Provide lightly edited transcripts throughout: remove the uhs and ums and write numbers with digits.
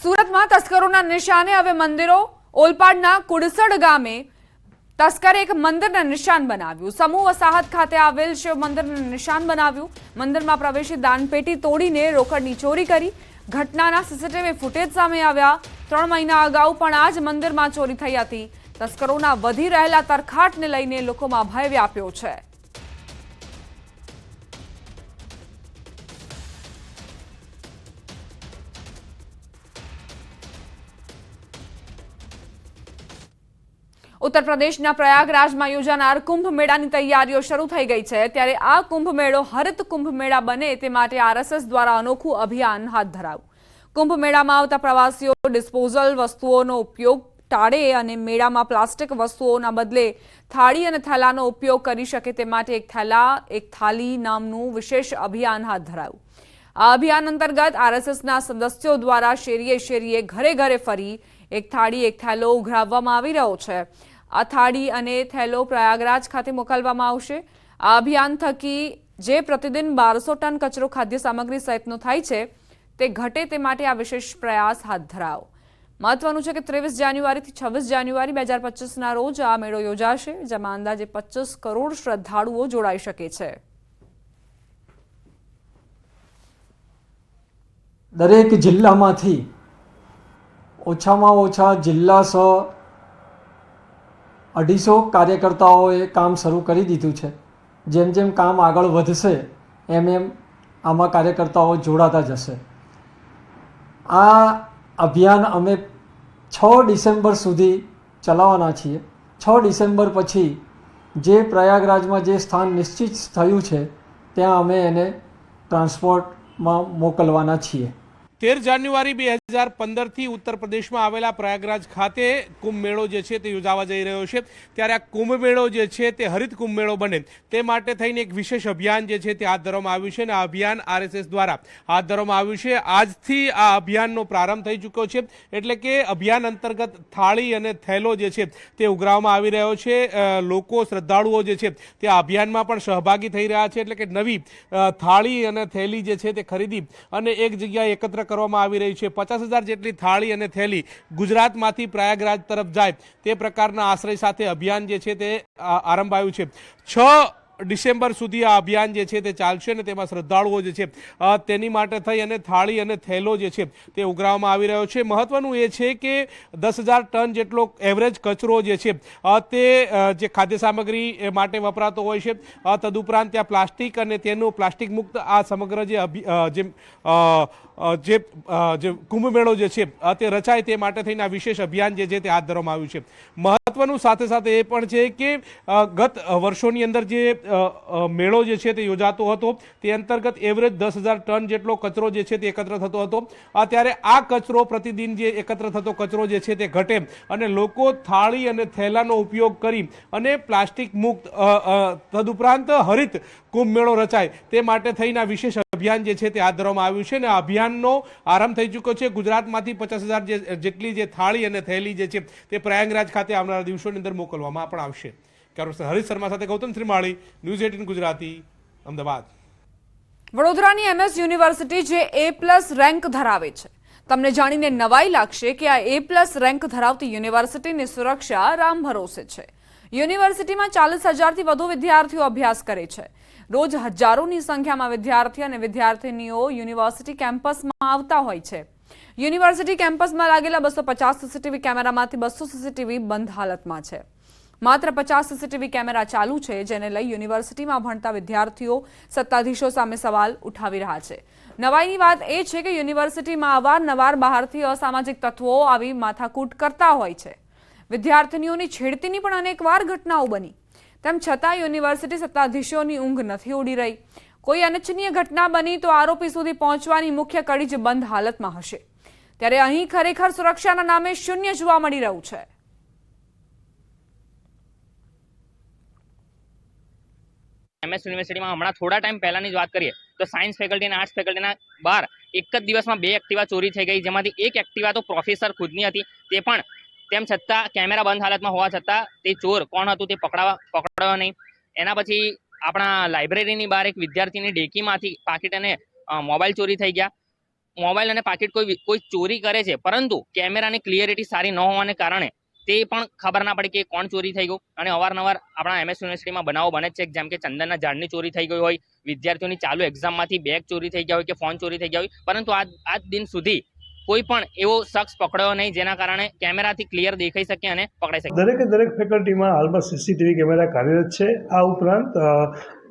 સુરતમાં તસ્કરોના નિશાને હવે મંદિરો ઓલપાડના કુડસડ ગામે તસ્કરે એક મંદિરને નિશાન બનાવ્યું। સમૂહ વસાહત ખાતે આવેલ શિવ મંદિરને નિશાન બનાવ્યું। મંદિરમાં પ્રવેશી દાનપેટી તોડીને રોકડની ચોરી કરી। ઘટનાના સીસીટીવી ફૂટેજ સામે આવ્યા। 3 મહિના અગાઉ પણ આ જ મંદિરમાં ચોરી થઈ હતી। તસ્કરોના વધી રહેલા તરખાટને લઈને લોકોમાં ભય વ્યાપ્યો છે। उत्तर प्रदेशना प्रयागराज में योजानार कुंभ मेळानी तैयारीओ शरू थई गई है। त्यारे आ कुंभ मेळो हरित कुंभ मेळा बने ते माटे आरएसएस द्वारा अनोखुं अभियान हाथ धरायुं। कुंभ मेळामां आवता प्रवासीओ डिस्पोजल वस्तुओनो उपयोग टाळे अने मेळामां प्लास्टिक वस्तुओना बदले थाळी अने थैलानो उपयोग करी शके ते माटे एक थैला एक थाली नामनुं विशेष अभियान हाथ धरायुं। आ अभियान अंतर्गत आरएसएसना सदस्यों द्वारा शेरीए शेरीए घरे घरे फरी एक थाळी एक थैलो उघराववामां आवी रह्यो छे। आ थाळी अने थैलो प्रयागराज खाते मोकलवामां आवशे। आ अभियान थकी जे प्रतिदिन 1200 टन कचरो खाद्य सामग्री सहितनो थाय छे ते घटे ते माटे आ विशेष प्रयास हाथ धरायो। महत्वनुं छे के 23 जान्युआरी थी 26 जान्युआरी 2025 ना रोज आ मेळो योजाशे, जेमां अंदाजे 25 करोड़ श्रद्धाळुओ जोડાઈ શકે છે। दरेक जिल्लामांथी ओछामां ओछा जिल्ला 250 कार्यकर्ताओए काम शरू करी दीधुं छे। जेम जेम काम आगळ वधशे एम एम आमां कार्यकर्ताओ जोड़ाता जशे। आ अभियान अमे 6 डिसेम्बर सुधी चलाववाना छीए। 6 डिसेम्बर पछी जे प्रयागराजमां जे स्थान निश्चित थयुं छे त्यां अमे एने ट्रांसपोर्टमां मोकलवाना छीए। 13 जान्युआरी 2015 થી उत्तर प्रदेशમાં આવેલા પ્રયાગરાજ ખાતે કુંભ મેળો જે છે તે યોજાવા જઈ રહ્યો છે। ત્યારે આ કુંભ મેળો જે છે તે હરિત કુંભ મેળો બને તે માટે થઈને એક વિશેષ અભિયાન જે છે તે હાથ ધરવામાં આવ્યું છે અને આ અભિયાન આરએસએસ દ્વારા હાથ ધરવામાં આવ્યું છે। આજથી આ અભિયાનનો પ્રારંભ થઈ ચૂક્યો છે, એટલે કે અભિયાન અંતર્ગત થાળી અને થેલો જે છે તે ઉઘરાવવામાં આવી રહ્યો છે। લોકો શ્રદ્ધાળુઓ જે છે તે આ અભિયાનમાં પણ સહભાગી થઈ રહ્યા છે, એટલે કે નવી થાળી અને થેલી જે છે તે ખરીદી અને એક જગ્યાએ એકત્ર કરવામાં આવી રહી છે। 50,000 જેટલી થાળી અને થેલી ગુજરાતમાંથી પ્રયાગરાજ તરફ જાય તે પ્રકારના આશ્રય સાથે અભિયાન જે છે તે આરંભાયું છે। 6 ડિસેમ્બર સુધી આ અભિયાન જે છે તે ચાલશે અને તેમાં શ્રદ્ધાળુઓ જે છે તેની માટે થઈ અને થાળી અને થેલો જે છે તે ઉઘરાવવામાં આવી રહ્યો છે। મહત્વનું એ છે કે 10,000 ટન જેટલો એવરેજ કચરો જે છે તે જે ખાદ્ય સામગ્રી માટે વપરાતો હોય છે, તદુપરાંત ત્યાં પ્લાસ્ટિક અને તેનું પ્લાસ્ટિક મુક્ત આ સમગ્ર જે કુંભ મેળો જે છે તે રચાય તે માટે થઈને આ વિશેષ અભિયાન જે છે તે હાથ ધરવામાં આવ્યું છે। મહત્વનું સાથે સાથે એ પણ છે કે ગત વર્ષોની અંદર જે મેળો જે છે તે યોજાતો હતો તે અંતર્ગત એવરેજ 10,000 ટન જેટલો કચરો જે છે તે એકત્ર થતો હતો। ત્યારે આ કચરો પ્રતિદિન જે એકત્ર થતો કચરો જે છે તે ઘટે અને લોકો થાળી અને થેલાનો ઉપયોગ કરી અને પ્લાસ્ટિક મુક્ત તદુપરાંત હરિત કુંભ મેળો રચાય તે માટે થઈને આ વિશેષ અભિયાન જે છે તે હાથ ધરવામાં આવ્યું છે અને આ અભિયાનનો આરંભ થઈ ચૂક્યો છે। ગુજરાતમાંથી 50,000 જેટલી જે થાળી અને થેલી જે છે તે પ્રયાગરાજ ખાતે આવનારા દિવસોની અંદર મોકલવામાં પણ આવશે। હરીશ શર્મા સાથે ગૌતમ શ્રીમાળી, ન્યૂઝ 18 ગુજરાતી, અમદાવાદ। વડોદરાની એમએસ યુનિવર્સિટી જે A+ રેન્ક ધરાવે છે, તમને જાણીને નવાઈ લાગશે કે આ A+ રેન્ક ધરાવતી યુનિવર્સિટીની સુરક્ષા રામ ભરોસે છે। યુનિવર્સિટીમાં 40,000 થી વધુ વિદ્યાર્થીઓ અભ્યાસ કરે છે। રોજ હજારોની સંખ્યામાં વિદ્યાર્થી અને વિદ્યાર્થીનીઓ યુનિવર્સિટી કેમ્પસમાં આવતા હોય છે। યુનિવર્સિટી કેમ્પસમાં લાગેલા 250 સીસીટીવી કેમેરામાંથી 200 સીસીટીવી બંધ હાલતમાં છે। માત્ર 50 સીસીટીવી કેમેરા ચાલુ છે, જેને લઈ યુનિવર્સિટીમાં ભણતા વિદ્યાર્થીઓ સત્તાધીશો સામે સવાલ ઉઠાવી રહ્યા છે। નવાઈની વાત એ છે કે યુનિવર્સિટીમાં અવારનવાર બહારથી અસામાજિક તત્વો આવી માથાકૂટ કરતા હોય છે। વિદ્યાર્થીનીઓની છેડતીની પણ અનેકવાર ઘટનાઓ બની, તેમ છતાં યુનિવર્સિટી સત્તાધીશોની ઊંઘ નથી ઉડી રહી। કોઈ અનિચ્છનીય ઘટના બની તો આરોપી સુધી પહોંચવાની મુખ્ય કડી જ બંધ હાલતમાં હશે, ત્યારે અહીં ખરેખર સુરક્ષાના નામે શૂન્ય જોવા મળી રહ્યું છે। एमएस यूनिवर्सिटी में हमारा थोड़ा टाइम पहला बात करिए तो साइंस फेकल्टी और आर्ट्स फेकल्टी बार एक ज दिवस में 2 एक्टिवा चोरी थी गई, जेमांथी एक एक्टिवा तो प्रोफेसर खुदनी हती, ते पण तेम छतां कैमरा बंद हालत में होवा छतां ते चोर कोण हतुं ते पकड़ायो नहीं। एना पछी आपणा लाइब्रेरीनी बहार एक विद्यार्थीनी डेकीमांथी पाकीट अने मोबाइल चोरी थई गया। મોબાઈલ અને પાકીટ કોઈ ચોરી કરે છે, પરંતુ કેમેરાની ક્લિયરિટી સારી ન હોવાને કારણે તે પણ ખબર ના પડે કે કોણ ચોરી થઈ ગયું. અને અવારનવાર આપણા MS યુનિવર્સિટીમાં બનાવો બને છે, જેમ કે ચંદનના ઝાડની ચોરી થઈ ગઈ હોય, વિદ્યાર્થીઓની ચાલુ એક્ઝામમાંથી બેગ ચોરી થઈ ગયા હોય કે ફોન ચોરી થઈ ગયા હોય, પરંતુ આજ દિન સુધી કોઈ પણ એવો શખ્સ પકડ્યો નહીં જેના કારણે કેમેરાથી ક્લિયર દેખાઈ શકે અને પકડાઈ શકે. દરેક ફેકલ્ટીમાં હાલમાં CCTV કેમેરા કાર્યરત છે. આ ઉપરાંત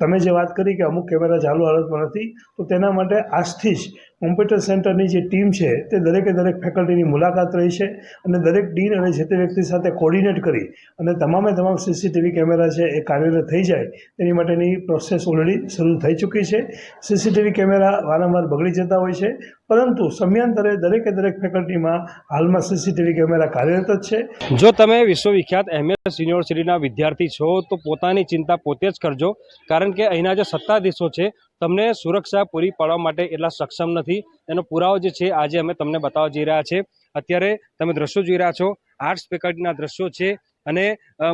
તમે જે વાત કરી કે અમુક કેમેરા ચાલુ હાલતમાં નથી, તો તેના માટે આજથી જ કોમ્પ્યુટર સેન્ટરની જે ટીમ છે તે દરેક ફેકલ્ટીની મુલાકાત રહી છે અને દરેક ડીન અને જે તે વ્યક્તિ સાથે કોર્ડિનેટ કરી અને તમામ CCTV કેમેરા છે એ કાર્યરત થઈ જાય તેની માટેની પ્રોસેસ ઓલરેડી શરૂ થઈ ચૂકી છે. CCTV કેમેરા વારંવાર બગડી જતા હોય છે, પરંતુ સમયાંતરે દરેક ફેકલ્ટીમાં હાલમાં CCTV કેમેરા કાર્યરત જ છે. જો તમે વિશ્વવિખ્યાત MS યુનિવર્સિટીના વિદ્યાર્થી છો તો પોતાની ચિંતા પોતે જ કરજો, કારણ કે અહીંના જે સત્તાધીશો છે તમને સુરક્ષા પૂરી પાડવા માટે એટલા સક્ષમ નથી. એનો પુરાવો જે છે આજે અમે તમને બતાવવા જઈ રહ્યા છે. અત્યારે તમે દ્રશ્યો જોઈ રહ્યા છો, આર્ટ્સ ફેકલ્ટીના દ્રશ્યો છે. અને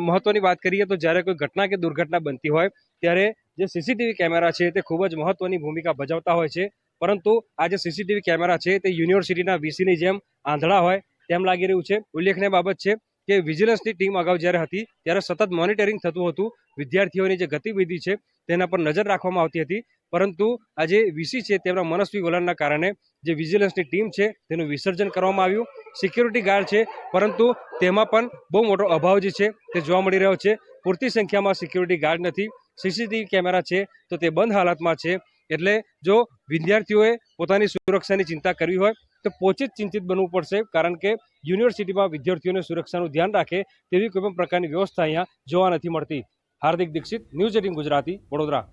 મહત્વની વાત કરીએ તો જ્યારે કોઈ ઘટના કે દુર્ઘટના બનતી હોય ત્યારે જે CCTV કેમેરા છે તે ખૂબ જ મહત્વની ભૂમિકા ભજવતા હોય છે. પરંતુ આ જે CCTV કેમેરા છે તે યુનિવર્સિટીના VCની જેમ આંધળા હોય તેમ લાગી રહ્યું છે. ઉલ્લેખનીય બાબત છે કે વિજિલન્સની ટીમ અગાઉ જ્યારે હતી ત્યારે સતત મોનિટરિંગ થતું હતું, વિદ્યાર્થીઓની જે ગતિવિધિ છે તેના પર નજર રાખવામાં આવતી હતી. પરંતુ આજે VC છે તેમના મનસ્વી વલણના કારણે જે વિજિલન્સની ટીમ છે તેનું વિસર્જન કરવામાં આવ્યું. સિક્યુરિટી ગાર્ડ છે, પરંતુ તેમાં પણ બહુ મોટો અભાવ જે છે તે જોવા મળી રહ્યો છે. પૂરતી સંખ્યામાં સિક્યુરિટી ગાર્ડ નથી. CCTV કેમેરા છે તો તે બંધ હાલતમાં છે. એટલે જો વિદ્યાર્થીઓએ પોતાની સુરક્ષાની ચિંતા કરવી હોય તો પોતે જ ચિંતિત બનવું પડશે, કારણ કે યુનિવર્સિટીમાં વિદ્યાર્થીઓની સુરક્ષાનું ધ્યાન રાખે તેવી કોઈ પણ પ્રકારની વ્યવસ્થા અહીંયા જોવા નથી મળતી. હાર્દિક દીક્ષિત, ન્યૂઝ 18 ગુજરાતી, વડોદરા.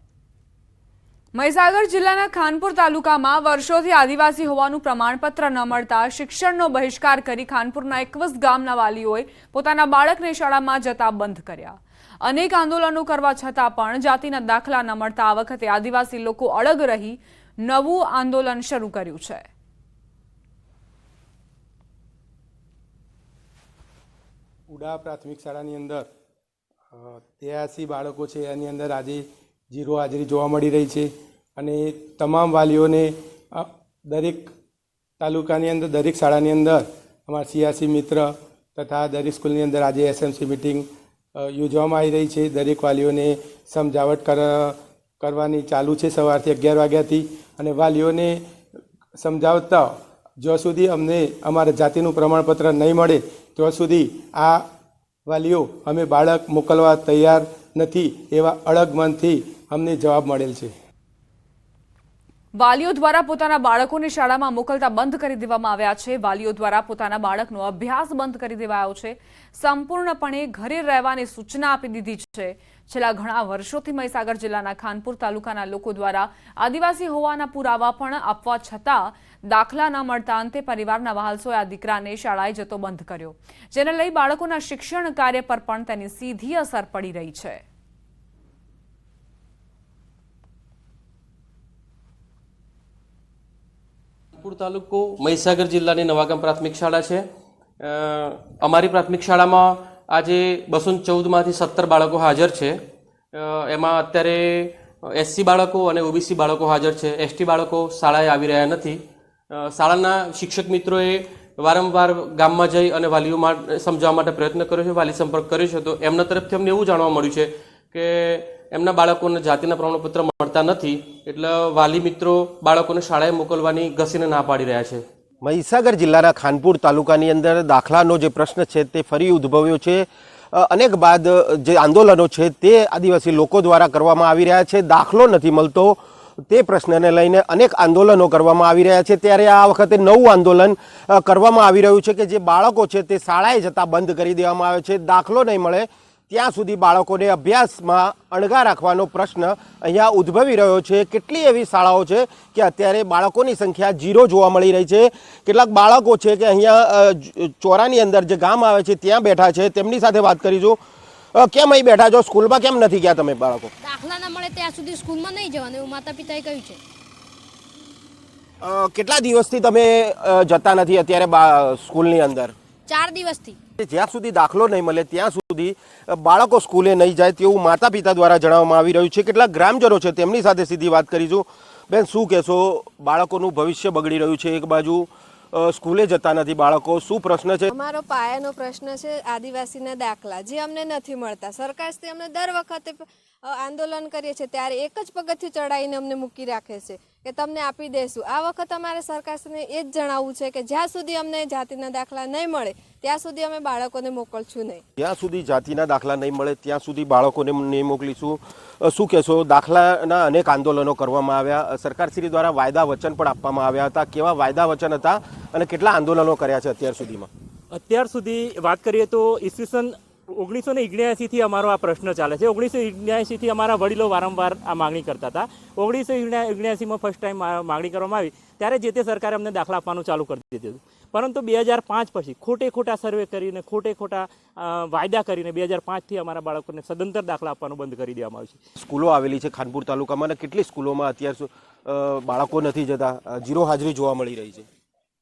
મહીસાગર જિલ્લાના ખાનપુર તાલુકામાં વર્ષોથી આદિવાસી હોવાનું પ્રમાણપત્ર ન મળતા શિક્ષણનો બહિષ્કાર કરી ખાનપુરના 21 ગામના વાલીઓએ પોતાના બાળકને શાળામાં જતા બંધ કર્યા. અનેક આંદોલનો કરવા છતાં પણ જાતિના દાખલા ન મળતા આ વખતે આદિવાસી લોકો અડગ રહી નવું આંદોલન શરૂ કર્યું છે. ઉડા પ્રાથમિક શાળાની અંદર 83 બાળકો છે, એની અંદર આજે 0 હાજરી જોવા મળી રહી છે. અને તમામ વાલીઓને દરેક તાલુકાની અંદર, દરેક શાળાની અંદર અમારા CRC મિત્ર તથા દરેક સ્કૂલની અંદર આજે SMC મિટિંગ યોજવામાં આવી રહી છે. દરેક વાલીઓને સમજાવટ કરવાની ચાલુ છે સવારથી 11 વાગ્યાથી. અને વાલીઓને સમજાવતા જ્યાં સુધી અમને અમારા જાતિનું પ્રમાણપત્ર નહીં મળે ત્યાં સુધી આ વાલીઓ અમે બાળક મોકલવા તૈયાર નથી, એવા અડગ મનથી અમને જવાબ મળેલ છે. વાલીઓ દ્વારા પોતાના બાળકોને શાળામાં મોકલતા બંધ કરી દેવામાં આવ્યા છે. વાલીઓ દ્વારા પોતાના બાળકનો અભ્યાસ બંધ કરી દેવાયો છે. સંપૂર્ણપણે ઘરે રહેવાની સૂચના આપી દીધી છે. છેલ્લા ઘણા વર્ષોથી મહીસાગર જિલ્લાના ખાનપુર તાલુકાના લોકો દ્વારા આદિવાસી હોવાના પુરાવા પણ આપવા છતાં દાખલા ન મળતા અંતે પરિવારના વહાલસોએ આ દીકરાને શાળાએ જતો બંધ કર્યો, જેને લઈ બાળકોના શિક્ષણ કાર્ય પર પણ તેની સીધી અસર પડી રહી છે. ખાનપુર તાલુકો મહીસાગર જિલ્લાની નવાગામ પ્રાથમિક શાળા છે. અમારી પ્રાથમિક શાળામાં આજે 214માંથી 17 બાળકો હાજર છે. એમાં અત્યારે SC બાળકો અને OBC બાળકો હાજર છે. ST બાળકો શાળાએ આવી રહ્યા નથી. શાળાના શિક્ષક મિત્રોએ વારંવાર ગામમાં જઈ અને વાલીઓમાં સમજાવવા માટે પ્રયત્ન કર્યો છે, વાલી સંપર્ક કર્યો છે. તો એમના તરફથી અમને એવું જાણવા મળ્યું છે કે એમના બાળકોને જાતિના પ્રમાણપત્ર મળતા નથી, એટલે વાલી મિત્રો બાળકોને શાળાએ મોકલવાની ઘસીને ના પાડી રહ્યા છે. મહીસાગર જિલ્લાના ખાનપુર તાલુકાની અંદર દાખલાનો જે પ્રશ્ન છે તે ફરી ઉદ્ભવ્યો છે. અનેક બાદ જે આંદોલનો છે તે આદિવાસી લોકો દ્વારા કરવામાં આવી રહ્યા છે. દાખલો નથી મળતો તે પ્રશ્નને લઈને અનેક આંદોલનો કરવામાં આવી રહ્યા છે. ત્યારે આ વખતે નવું આંદોલન કરવામાં આવી રહ્યું છે કે જે બાળકો છે તે શાળાએ જતા બંધ કરી દેવામાં આવે છે. દાખલો નહીં મળે ત્યાં સુધી બાળકોને અભ્યાસમાં અણગા રાખવાનો પ્રશ્ન અહીંયા ઉદ્ભવી રહ્યો છે. કેટલી એવી શાળાઓ છે કે અત્યારે બાળકોની સંખ્યા 0 જોવા મળી રહી છે. કેટલાક બાળકો છે કે અહીંયા ચોરાની અંદર જે ગામ આવે છે ત્યાં બેઠા છે. તેમની સાથે વાત કરીશું. કેમ અહીં બેઠા છો? સ્કૂલમાં કેમ નથી ગયા તમે બાળકો? દાખલા ના મળે ત્યાં સુધી સ્કૂલમાં નહીં જવાનું એવું માતા પિતાએ કહ્યું છે. કેટલા દિવસથી તમે જતા નથી અત્યારે સ્કૂલની અંદર? 4 દિવસથી. જ્યાં સુધી દાખલો નહીં મળે ત્યાં સુધી બાળકો સ્કૂલે નહીં જાય તેવું માતા પિતા દ્વારા જણાવવામાં આવી રહ્યું છે. કેટલાક ગ્રામજનો છે તેમની સાથે સીધી વાત કરીશું. બેન, શું કહેશો? બાળકોનું ભવિષ્ય બગડી રહ્યું છે, એક બાજુ સ્કૂલે જતા નથી બાળકો, શું પ્રશ્ન છે? અમારો પાયાનો પ્રશ્ન છે આદિવાસીના દાખલા, જે અમને નથી મળતા. સરકારશ્રી અમને દર વખતે આંદોલન કરીએ છીએ ત્યારે એક જ પગથિયું ચડાવીને અમને મૂકી રાખે છે કે તમને આપી દેશું. આ વખત અમારે સરકારશ્રીને એ જ જણાવવું છે કે જ્યાં સુધી અમને જાતિના દાખલા નહીં મળે ત્યાં સુધી અમે બાળકોને મોકલશું નહીં. જ્યાં સુધી જાતિના દાખલા નહીં મળે ત્યાં સુધી બાળકોને નહીં મોકલીશું. શું કહેશો? દાખલાના અનેક આંદોલનો કરવામાં આવ્યા, સરકારશ્રી દ્વારા વાયદા વચન પણ આપવામાં આવ્યા હતા. કેવા વાયદા વચન હતા અને કેટલા આંદોલનો કર્યા છે અત્યાર સુધીમાં? અત્યાર સુધી વાત કરીએ તો ઈસવીસન 1979થી અમારો આ પ્રશ્ન ચાલે છે. 1979થી અમારા વડીલો વારંવાર આ માગણી કરતા હતા. 1979માં ફર્સ્ટ ટાઈમ માગણી કરવામાં આવી ત્યારે જે તે સરકારે અમને દાખલા આપવાનું ચાલુ કરી દીધું. પરંતુ 2005 પછી ખોટા સર્વે કરીને ખોટા વાયદા કરીને 2005થી અમારા બાળકોને સદંતર દાખલા આપવાનું બંધ કરી દેવામાં આવ્યું છે. સ્કૂલો આવેલી છે ખાનપુર તાલુકામાં અને કેટલી સ્કૂલોમાં અત્યાર બાળકો નથી જતા, ઝીરો હાજરી જોવા મળી રહી છે?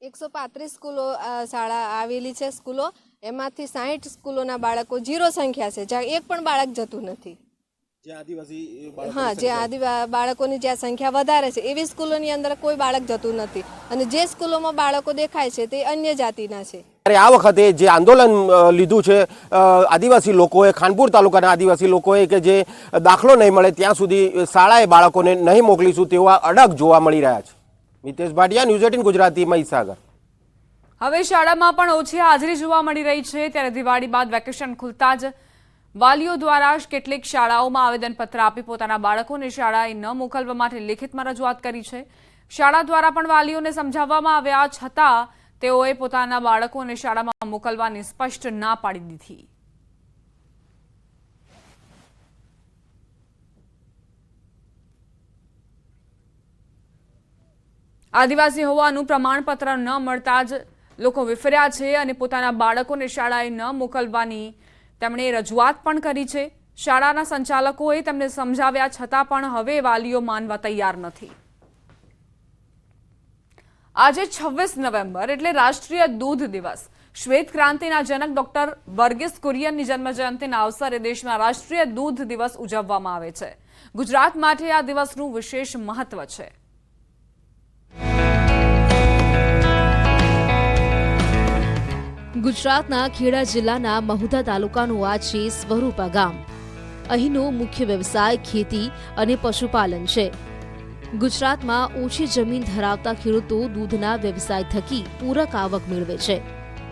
135 સ્કૂલો શાળા આવેલી છે. સ્કૂલો એમાંથી 60 સ્કૂલોના બાળકો ઝીરો સંખ્યા છે, જ્યાં એક પણ બાળક જતું નથી. જે બાળકોની જ્યાં સંખ્યા વધારે છે એવી સ્કૂલોની અંદર કોઈ બાળક જતું નથી, અને જે સ્કૂલોમાં બાળકો દેખાય છે તે અન્ય જાતિના છે. આ વખતે જે આંદોલન લીધું છે આદિવાસી લોકોએ, ખાનપુર તાલુકાના આદિવાસી લોકોએ, કે જે દાખલો નહીં મળે ત્યાં સુધી શાળાએ બાળકોને નહીં મોકલીશું તેવા અડગ જોવા મળી રહ્યા છે. મિતેશ ભાટિયા, ન્યૂઝ 18 ગુજરાતી, મહીસાગર. હવે શાળામાં પણ ઓછી હાજરી જોવા મળી રહી છે ત્યારે દિવાળી બાદ વેકેશન ખુલતા જ વાલીઓ દ્વારા કેટલીક શાળાઓમાં આવેદનપત્ર આપી પોતાના બાળકોને શાળાએ ન મોકલવા માટે લેખિતમાં રજૂઆત કરી છે. શાળા દ્વારા પણ વાલીઓને સમજાવવામાં આવ્યા છતાં તેઓએ પોતાના બાળકોને શાળામાં મોકલવાની સ્પષ્ટ ના પાડી દીધી. આદિવાસી હોવાનું પ્રમાણપત્ર ન મળતા જ લોકો વિફર્યા છે અને પોતાના બાળકોને શાળાએ ન મોકલવાની તેમણે રજૂઆત પણ કરી છે. શાળાના સંચાલકોએ તેમને સમજાવ્યા છતાં પણ હવે વાલીઓ માનવા તૈયાર નથી. આજે 26 નવેમ્બર એટલે રાષ્ટ્રીય દૂધ દિવસ. શ્વેત ક્રાંતિના જનક ડોક્ટર વર્ગીસ કુરિયનની જન્મજયંતિના અવસરે દેશમાં રાષ્ટ્રીય દૂધ દિવસ ઉજવવામાં આવે છે. ગુજરાત માટે આ દિવસનું વિશેષ મહત્વ છે. ગુજરાતના ખેડા જિલ્લાના મહુધા તાલુકાનું આ છે સ્વરૂપા ગામ. અહીંનો મુખ્ય વ્યવસાય ખેતી અને પશુપાલન છે. ગુજરાતમાં ઓછી જમીન ધરાવતા ખેડૂતો દૂધના વ્યવસાય થકી પૂરક આવક મેળવે છે.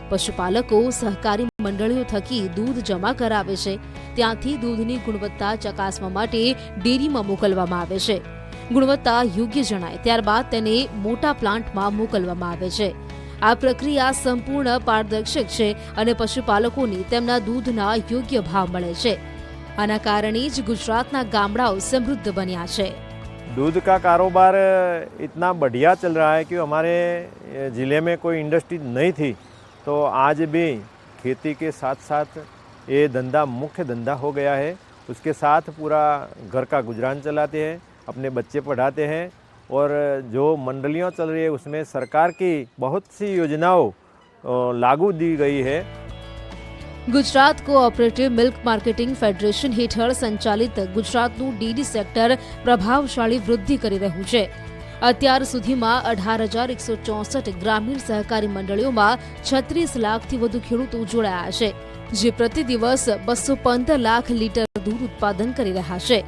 પશુપાલકો સહકારી મંડળીઓ થકી દૂધ જમા કરાવે છે. ત્યાંથી દૂધની ગુણવત્તા ચકાસવા માટે ડેરીમાં મોકલવામાં આવે છે. ગુણવત્તા યોગ્ય જણાય ત્યારબાદ તેને મોટા પ્લાન્ટમાં મોકલવામાં આવે છે. આ પ્રક્રિયા સંપૂર્ણ પારદર્શક છે અને પશુપાલકોને તેમના દૂધના યોગ્ય ભાવ મળે છે. આના કારણે જ ગુજરાતના ગામડાઓ સમૃદ્ધ બન્યા છે. दूध का कारोबार इतना बढ़िया चल रहा है कि हमारे ज़िले में कोई इंडस्ट्री नहीं थी, तो आज भी खेती के साथ साथ ये धंधा मुख्य धंधा हो गया है. उसके साथ पूरा घर का गुजरान चलाते हैं, अपने बच्चे पढ़ाते हैं और जो मंडलियाँ चल रही है उसमें सरकार की बहुत सी योजनाओं लागू दी गई है. Gujarat cooperative milk marketing federation હેઠળ સંચાલિત ગુજરાતનું ડેરી સેક્ટર પ્રભાવશાળી વૃદ્ધિ કરી રહ્યું છે. અત્યાર સુધીમાં 18,164 ગ્રામીણ સહકારી મંડળીઓમાં 36 લાખથી વધુ ખેડૂતો જોડાયા છે, જે પ્રતિ દિવસ 215 લાખ લીટર દૂધ ઉત્પાદન કરી રહ્યા છે,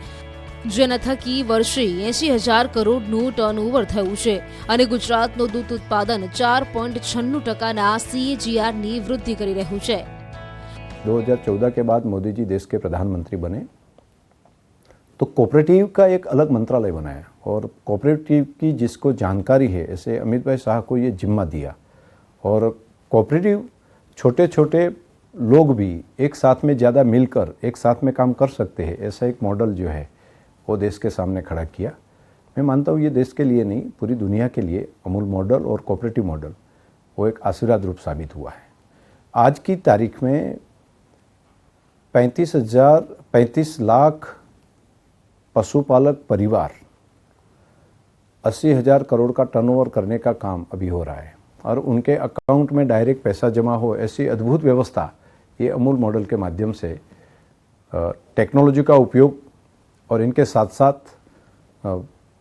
જેના થકી વર્ષે 80,000 કરોડનું ટર્નઓવર થયું છે અને ગુજરાતનું દૂધ ઉત્પાદન 4.96%ના CAGRની વૃદ્ધિ કરી રહ્યું છે. 2014 के बाद मोदी जी देश के प्रधानमंत्री बने तो कोऑपरेटिव का एक अलग मंत्रालय बनाया और कोऑपरेटिव की जिसको जानकारी है ऐसे अमित भाई शाह को ये जिम्मा दिया और कोऑपरेटिव छोटे छोटे लोग भी एक साथ में ज़्यादा मिलकर एक साथ में काम कर सकते हैं, ऐसा एक मॉडल जो है वो देश के सामने खड़ा किया. मैं मानता हूँ ये देश के लिए नहीं पूरी दुनिया के लिए अमूल मॉडल और कोऑपरेटिव मॉडल वो एक आशीर्वाद रूप साबित हुआ है. आज की तारीख में 35 लाख पशुपालक परिवार 80,000 करोड़ का टर्नओवर करने का काम अभी हो रहा है और उनके अकाउंट में डायरेक्ट पैसा जमा हो ऐसी अद्भुत व्यवस्था ये अमूल मॉडल के माध्यम से टेक्नोलॉजी का उपयोग और इनके साथ साथ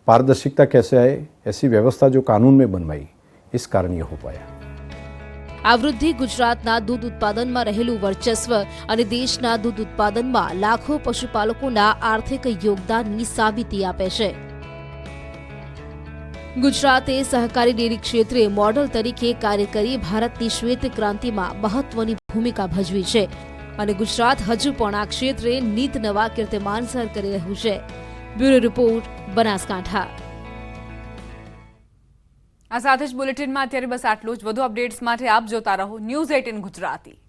पारदर्शिता कैसे आए, ऐसी व्यवस्था जो कानून में बनवाई, इस कारण ये हो पाया। આ વૃદ્ધિ ગુજરાતના દૂધ ઉત્પાદનમાં રહેલું વર્ચસ્વ અને દેશના દૂધ ઉત્પાદનમાં લાખો પશુપાલકોના આર્થિક યોગદાનની સાબિતી આપે છે. ગુજરાતે સહકારી ડેરી ક્ષેત્રે મોડલ તરીકે કાર્ય કરી ભારતની શ્વેત ક્રાંતિમાં મહત્વની ભૂમિકા ભજવી છે અને ગુજરાત હજુ પણ આ ક્ષેત્રે નીત નવા કીર્તિમાન સર કરી રહ્યું છે. Bureau report, Banaskantha. આ સાથે જ બુલેટિનમાં અત્યારે બસ આટલું જ. વધુ અપડેટ્સ માટે આપ જોતા રહો News 18 ગુજરાતી.